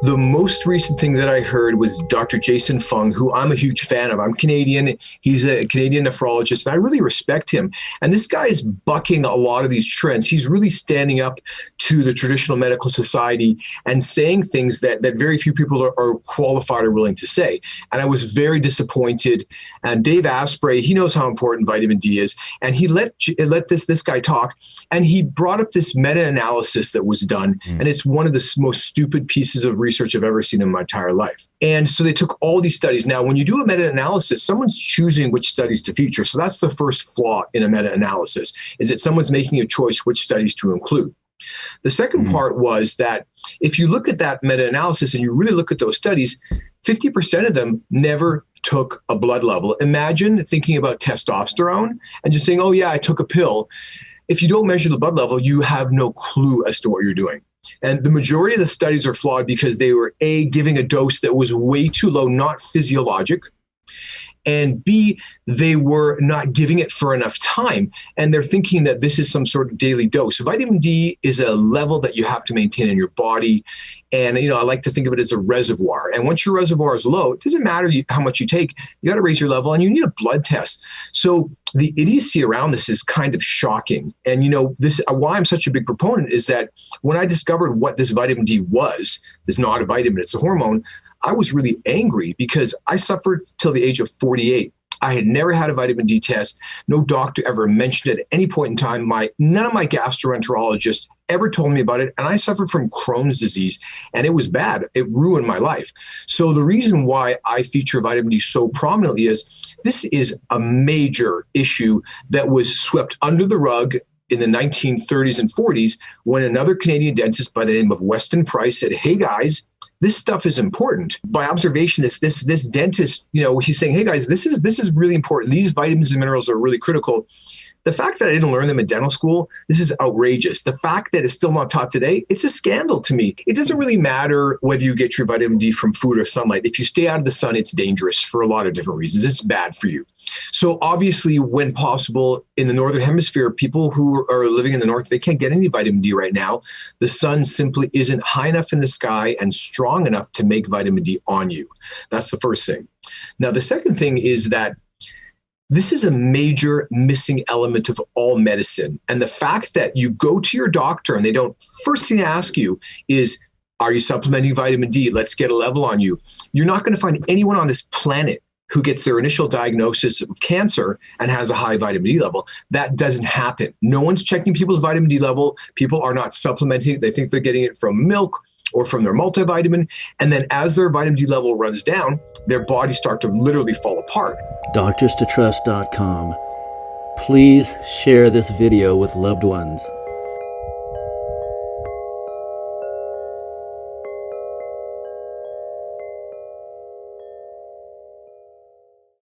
The most recent thing that I heard was Dr. Jason Fung, who I'm a huge fan of. I'm Canadian. He's a Canadian nephrologist, and I really respect him. And this guy is bucking a lot of these trends. He's really standing up to the traditional medical society and saying things that very few people are qualified or willing to say. And I was very disappointed. And Dave Asprey, he knows how important vitamin D is. And he let this guy talk. And he brought up this meta-analysis that was done. And it's one of the most stupid pieces of research I've ever seen in my entire life. And so they took all these studies. Now, when you do a meta-analysis, someone's choosing which studies to feature. So that's the first flaw in a meta-analysis, is that someone's making a choice which studies to include. The second part was that if you look at that meta-analysis and you really look at those studies, 50% of them never took a blood level. Imagine thinking about testosterone and just saying, oh yeah, I took a pill. If you don't measure the blood level, you have no clue as to what you're doing. And the majority of the studies are flawed because they were A, giving a dose that was way too low, not physiologic, and B, they were not giving it for enough time. And they're thinking that this is some sort of daily dose. So vitamin D is a level that you have to maintain in your body. And, I like to think of it as a reservoir. And once your reservoir is low, it doesn't matter how much you take, you got to raise your level and you need a blood test. So the idiocy around this is kind of shocking. And, this why I'm such a big proponent is that when I discovered what this vitamin D was, it's not a vitamin, it's a hormone, I was really angry because I suffered till the age of 48. I had never had a vitamin D test. No doctor ever mentioned it at any point in time. None of my gastroenterologists ever told me about it. And I suffered from Crohn's disease, and it was bad. It ruined my life. So the reason why I feature vitamin D so prominently is this is a major issue that was swept under the rug in the 1930s and 40s when another Canadian dentist by the name of Weston Price said, hey guys, this stuff is important. By observation, this dentist, he's saying, hey guys, this is really important. These vitamins and minerals are really critical. The fact that I didn't learn them in dental school, this is outrageous. The fact that it's still not taught today, it's a scandal to me. It doesn't really matter whether you get your vitamin D from food or sunlight. If you stay out of the sun, it's dangerous for a lot of different reasons. It's bad for you. So obviously, when possible, in the Northern Hemisphere, people who are living in the North, they can't get any vitamin D right now. The sun simply isn't high enough in the sky and strong enough to make vitamin D on you. That's the first thing. Now, the second thing is that this is a major missing element of all medicine. And the fact that you go to your doctor and first thing they ask you is, are you supplementing vitamin D? Let's get a level on you. You're not going to find anyone on this planet who gets their initial diagnosis of cancer and has a high vitamin D level. That doesn't happen. No one's checking people's vitamin D level. People are not supplementing. They think they're getting it from milk or from their multivitamin. And then as their vitamin D level runs down, their bodies start to literally fall apart. DoctorsToTrust.com. Please share this video with loved ones.